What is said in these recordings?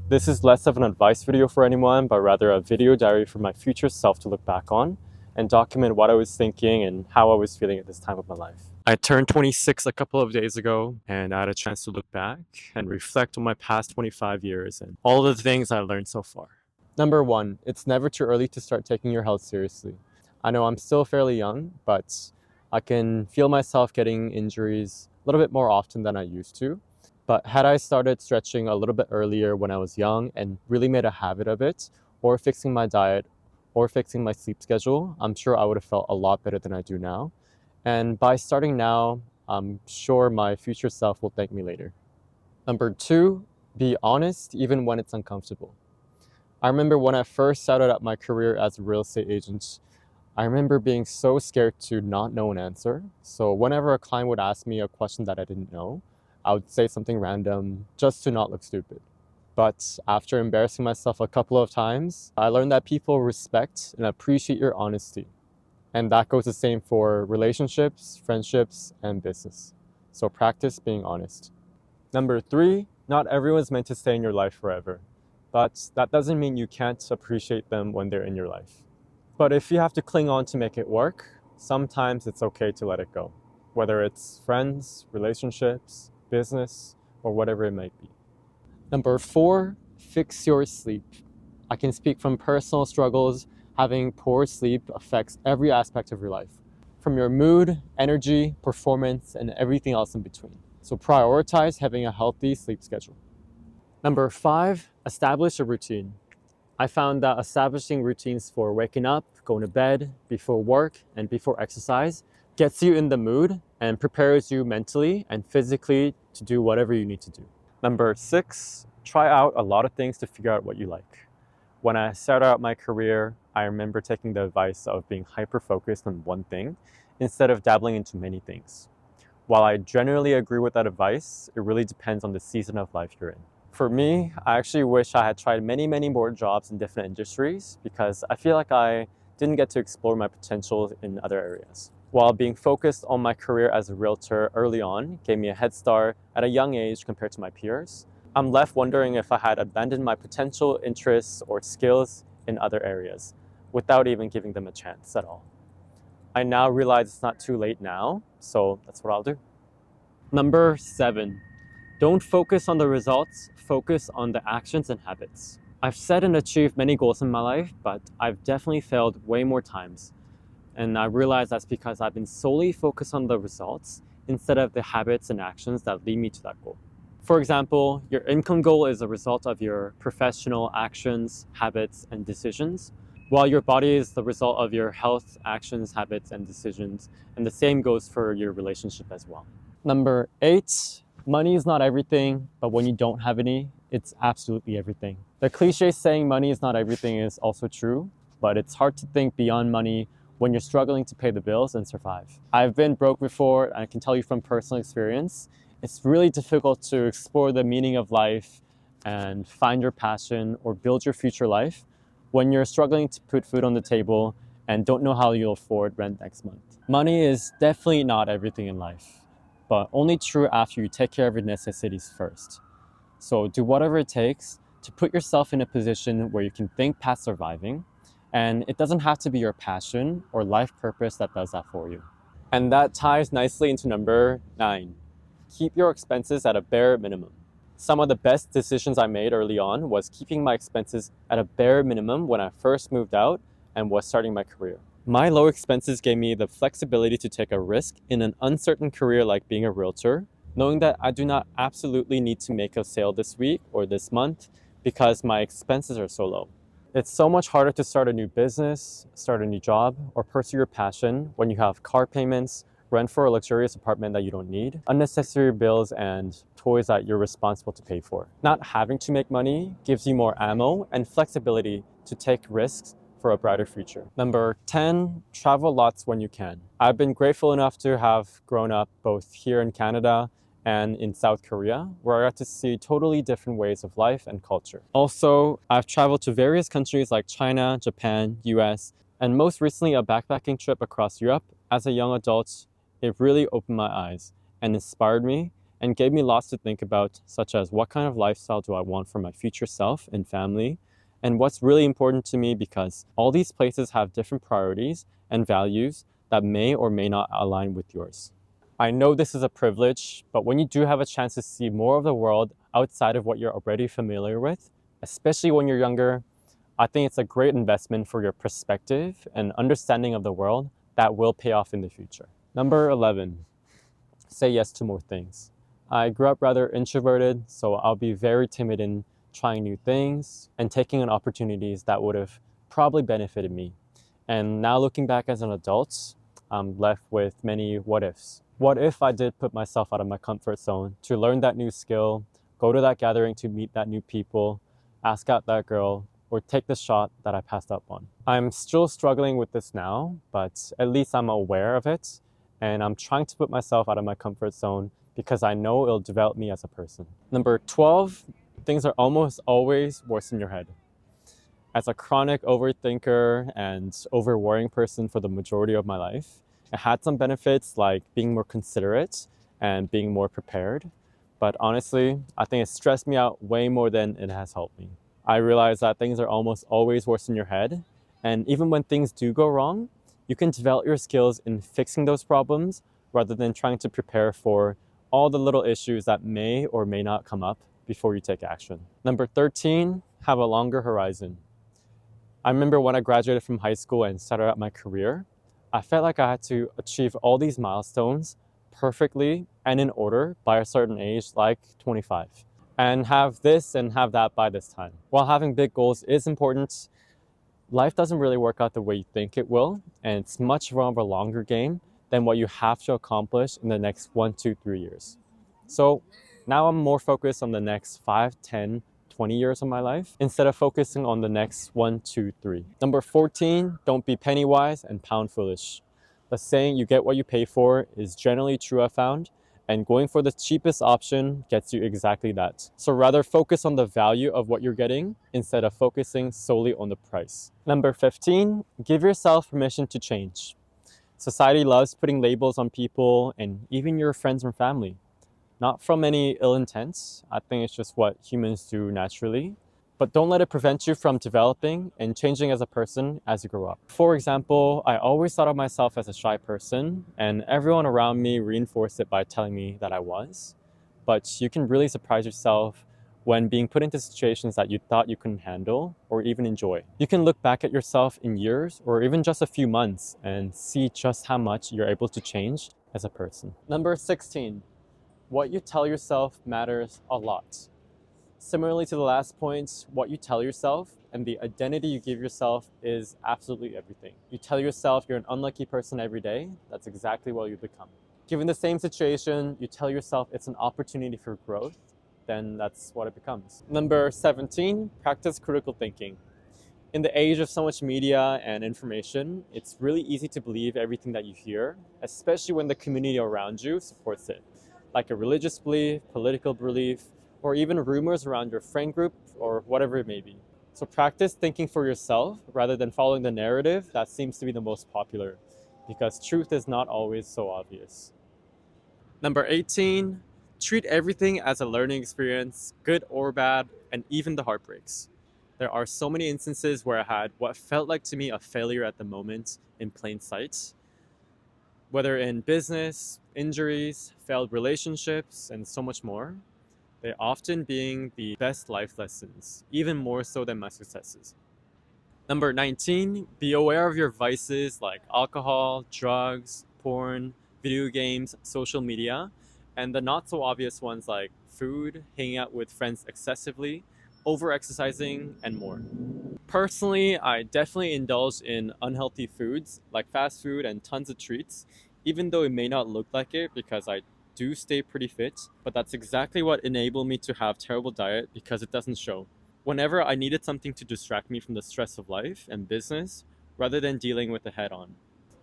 This is less of an advice video for anyone, but rather a video diary for my future self to look back on and document what I was thinking and how I was feeling at this time of my life. I turned 26 a couple of days ago, and I had a chance to look back and reflect on my past 25 years and all the things I learned so far. Number one, it's never too early to start taking your health seriously. I know I'm still fairly young, but I can feel myself getting injuries a little bit more often than I used to. But had I started stretching a little bit earlier when I was young and really made a habit of it, or fixing my diet, or fixing my sleep schedule, I'm sure I would have felt a lot better than I do now. And by starting now, I'm sure my future self will thank me later. Number two, be honest even when it's uncomfortable. I remember when I first started out my career as a real estate agent, I remember being so scared to not know an answer. So whenever a client would ask me a question that I didn't know, I would say something random just to not look stupid. But after embarrassing myself a couple of times, I learned that people respect and appreciate your honesty. And that goes the same for relationships, friendships, and business. So practice being honest. Number three, not everyone's meant to stay in your life forever. But that doesn't mean you can't appreciate them when they're in your life. But if you have to cling on to make it work, sometimes it's okay to let it go. Whether it's friends, relationships, business, or whatever it might be. Number four, fix your sleep. I can speak from personal struggles. Having poor sleep affects every aspect of your life, from your mood, energy, performance, and everything else in between. So prioritize having a healthy sleep schedule. Number five, establish a routine. I found that establishing routines for waking up, going to bed, before work, and before exercise gets you in the mood and prepares you mentally and physically to do whatever you need to do. Number six, try out a lot of things to figure out what you like. When I started out my career, I remember taking the advice of being hyper-focused on one thing instead of dabbling into many things. While I generally agree with that advice, it really depends on the season of life you're in. For me, I actually wish I had tried many more jobs in different industries because I feel like I didn't get to explore my potential in other areas. While being focused on my career as a realtor early on gave me a head start at a young age compared to my peers, I'm left wondering if I had abandoned my potential interests or skills in other areas without even giving them a chance at all. I now realize it's not too late now, so that's what I'll do. Number seven, don't focus on the results, focus on the actions and habits. I've set and achieved many goals in my life, but I've definitely failed way more times. And I realize that's because I've been solely focused on the results instead of the habits and actions that lead me to that goal. For example, your income goal is a result of your professional actions, habits, and decisions, while your body is the result of your health, actions, habits, and decisions. And the same goes for your relationship as well. Number eight, money is not everything, but when you don't have any, it's absolutely everything. The cliche saying money is not everything is also true, but it's hard to think beyond money when you're struggling to pay the bills and survive. I've been broke before, and I can tell you from personal experience, it's really difficult to explore the meaning of life and find your passion or build your future life when you're struggling to put food on the table and don't know how you'll afford rent next month. Money is definitely not everything in life, but only true after you take care of your necessities first. So do whatever it takes to put yourself in a position where you can think past surviving, and it doesn't have to be your passion or life purpose that does that for you. And that ties nicely into number 9. Keep your expenses at a bare minimum. Some of the best decisions I made early on was keeping my expenses at a bare minimum when I first moved out and was starting my career. My low expenses gave me the flexibility to take a risk in an uncertain career like being a realtor, knowing that I do not absolutely need to make a sale this week or this month because my expenses are so low. It's so much harder to start a new business, start a new job, or pursue your passion when you have car payments, rent for a luxurious apartment that you don't need, unnecessary bills, and toys that you're responsible to pay for. Not having to make money gives you more ammo and flexibility to take risks for a brighter future. Number 10, travel lots when you can. I've been grateful enough to have grown up both here in Canada and in South Korea, where I got to see totally different ways of life and culture. Also, I've traveled to various countries like China, Japan, US, and most recently a backpacking trip across Europe. As a young adult, it really opened my eyes and inspired me and gave me lots to think about, such as what kind of lifestyle do I want for my future self and family, and what's really important to me, because all these places have different priorities and values that may or may not align with yours. I know this is a privilege, but when you do have a chance to see more of the world outside of what you're already familiar with, especially when you're younger, I think it's a great investment for your perspective and understanding of the world that will pay off in the future. Number 11, say yes to more things. I grew up rather introverted, so I'll be very timid in trying new things and taking on opportunities that would have probably benefited me. And now looking back as an adult, I'm left with many what ifs. What if I did put myself out of my comfort zone to learn that new skill, go to that gathering to meet that new people, ask out that girl, or take the shot that I passed up on? I'm still struggling with this now, but at least I'm aware of it, and I'm trying to put myself out of my comfort zone because I know it'll develop me as a person. Number 12, things are almost always worse in your head. As a chronic overthinker and over-worrying person for the majority of my life, it had some benefits like being more considerate and being more prepared. But honestly, I think it stressed me out way more than it has helped me. I realized that things are almost always worse in your head. And even when things do go wrong, you can develop your skills in fixing those problems rather than trying to prepare for all the little issues that may or may not come up before you take action. Number 13, have a longer horizon. I remember when I graduated from high school and started out my career, I felt like I had to achieve all these milestones perfectly and in order by a certain age, like 25, and have this and have that by this time. While having big goals is important, life doesn't really work out the way you think it will, and it's much more of a longer game than what you have to accomplish in the next 1, 2, 3 years. So now I'm more focused on the next 5, 10, 20 years of my life instead of focusing on the next 1, 2, 3. Number 14, don't be penny wise and pound foolish. The saying, you get what you pay for, is generally true, I found, and going for the cheapest option gets you exactly that. So rather focus on the value of what you're getting instead of focusing solely on the price. Number 15, give yourself permission to change. Society loves putting labels on people and even your friends and family. Not from any ill intent. I think it's just what humans do naturally. But don't let it prevent you from developing and changing as a person as you grow up. For example, I always thought of myself as a shy person, and everyone around me reinforced it by telling me that I was. But you can really surprise yourself when being put into situations that you thought you couldn't handle or even enjoy. You can look back at yourself in years or even just a few months and see just how much you're able to change as a person. Number 16. What you tell yourself matters a lot. Similarly to the last point, what you tell yourself and the identity you give yourself is absolutely everything. You tell yourself you're an unlucky person every day, that's exactly what you become. Given the same situation, you tell yourself it's an opportunity for growth, then that's what it becomes. Number 17, practice critical thinking. In the age of so much media and information, it's really easy to believe everything that you hear, especially when the community around you supports it, like a religious belief, political belief, or even rumors around your friend group or whatever it may be. So practice thinking for yourself rather than following the narrative that seems to be the most popular, because truth is not always so obvious. Number 18, treat everything as a learning experience, good or bad, and even the heartbreaks. There are so many instances where I had what felt like to me a failure at the moment in plain sight, whether in business, injuries, failed relationships, and so much more. They often being the best life lessons, even more so than my successes. Number 19, be aware of your vices like alcohol, drugs, porn, video games, social media, and the not so obvious ones like food, hanging out with friends excessively, over-exercising, and more. Personally, I definitely indulge in unhealthy foods like fast food and tons of treats, even though it may not look like it because I do stay pretty fit, but that's exactly what enabled me to have terrible diet because it doesn't show. Whenever I needed something to distract me from the stress of life and business, rather than dealing with it head on.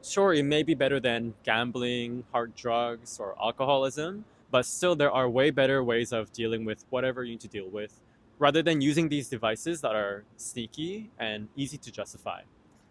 Sure, it may be better than gambling, hard drugs, or alcoholism, but still there are way better ways of dealing with whatever you need to deal with, rather than using these devices that are sneaky and easy to justify.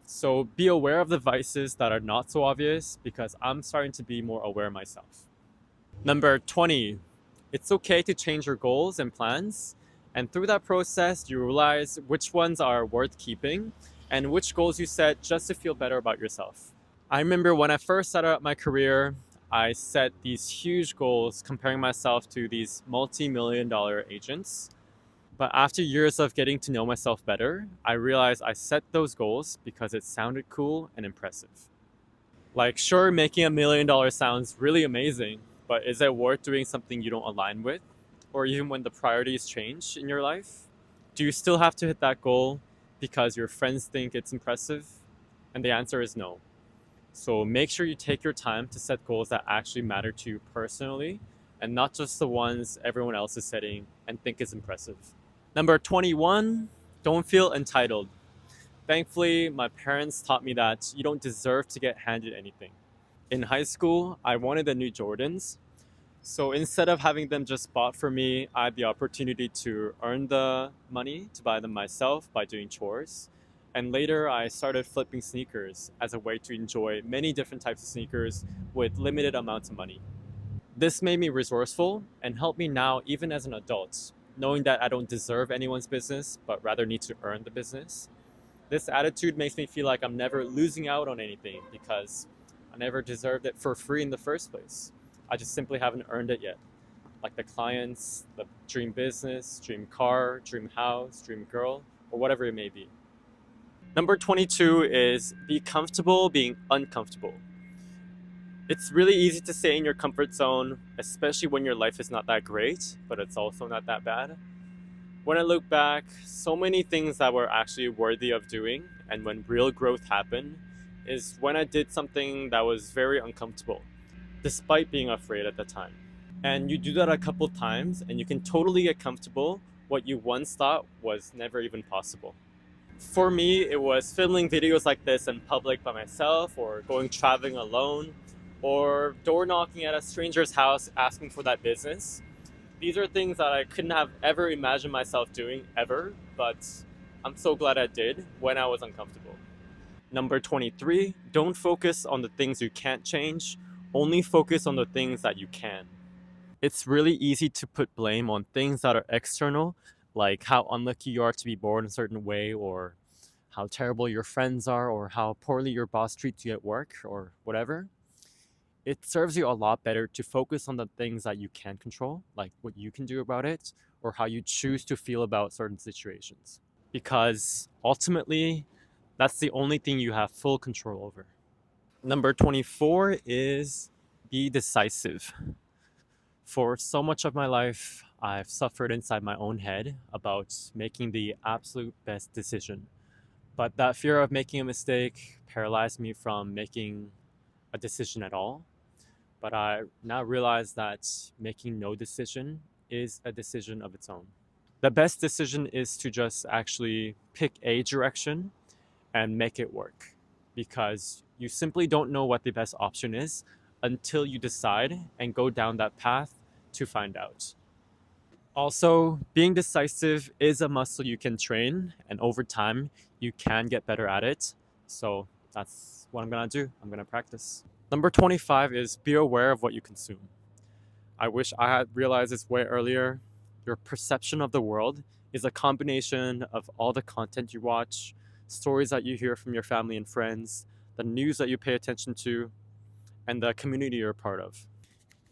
So be aware of the vices that are not so obvious because I'm starting to be more aware myself. Number 20, It's okay to change your goals and plans, and through that process, you realize which ones are worth keeping and which goals you set just to feel better about yourself. I remember when I first started out my career, I set these huge goals comparing myself to these multi-million dollar agents. But after years of getting to know myself better, I realized I set those goals because it sounded cool and impressive. Like, sure, making $1 million sounds really amazing, but is it worth doing something you don't align with? Or even when the priorities change in your life? Do you still have to hit that goal because your friends think it's impressive? And the answer is no. So make sure you take your time to set goals that actually matter to you personally and not just the ones everyone else is setting and think is impressive. Number 21, don't feel entitled. Thankfully, my parents taught me that you don't deserve to get handed anything. In high school, I wanted the new Jordans. So instead of having them just bought for me, I had the opportunity to earn the money to buy them myself by doing chores. And later, I started flipping sneakers as a way to enjoy many different types of sneakers with limited amounts of money. This made me resourceful and helped me now, even as an adult, knowing that I don't deserve anyone's business, but rather need to earn the business. This attitude makes me feel like I'm never losing out on anything because I never deserved it for free in the first place. I just simply haven't earned it yet. Like the clients, the dream business, dream car, dream house, dream girl, or whatever it may be. Number 22 is be comfortable being uncomfortable. It's really easy to stay in your comfort zone, especially when your life is not that great, but it's also not that bad. When I look back, so many things that were actually worthy of doing and when real growth happened is when I did something that was very uncomfortable, despite being afraid at the time. And you do that a couple times and you can totally get comfortable what you once thought was never even possible. For me, it was filming videos like this in public by myself or going traveling alone or door knocking at a stranger's house asking for that business. These are things that I couldn't have ever imagined myself doing ever, but I'm so glad I did when I was uncomfortable. Number 23, don't focus on the things you can't change, only focus on the things that you can. It's really easy to put blame on things that are external, like how unlucky you are to be born a certain way, or how terrible your friends are, or how poorly your boss treats you at work, or whatever. It serves you a lot better to focus on the things that you can control, like what you can do about it, or how you choose to feel about certain situations. Because ultimately, that's the only thing you have full control over. Number 24 is be decisive. For so much of my life, I've suffered inside my own head about making the absolute best decision. But that fear of making a mistake paralyzed me from making a decision at all. But I now realize that making no decision is a decision of its own. The best decision is to just actually pick a direction and make it work because you simply don't know what the best option is until you decide and go down that path to find out. Also, being decisive is a muscle you can train, and over time, you can get better at it. So that's what I'm gonna do. I'm gonna practice. Number 25 is be aware of what you consume. I wish I had realized this way earlier. Your perception of the world is a combination of all the content you watch, stories that you hear from your family and friends, the news that you pay attention to, and the community you're a part of.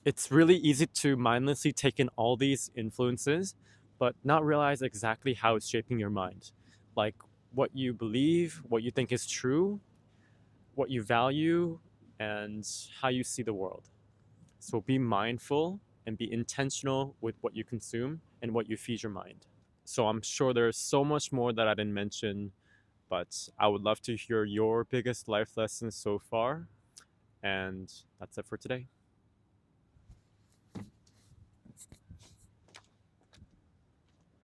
It's really easy to mindlessly take in all these influences, but not realize exactly how it's shaping your mind. Like what you believe, what you think is true, what you value, and how you see the world. So be mindful and be intentional with what you consume and what you feed your mind. So I'm sure there's so much more that I didn't mention, but I would love to hear your biggest life lessons so far. And that's it for today.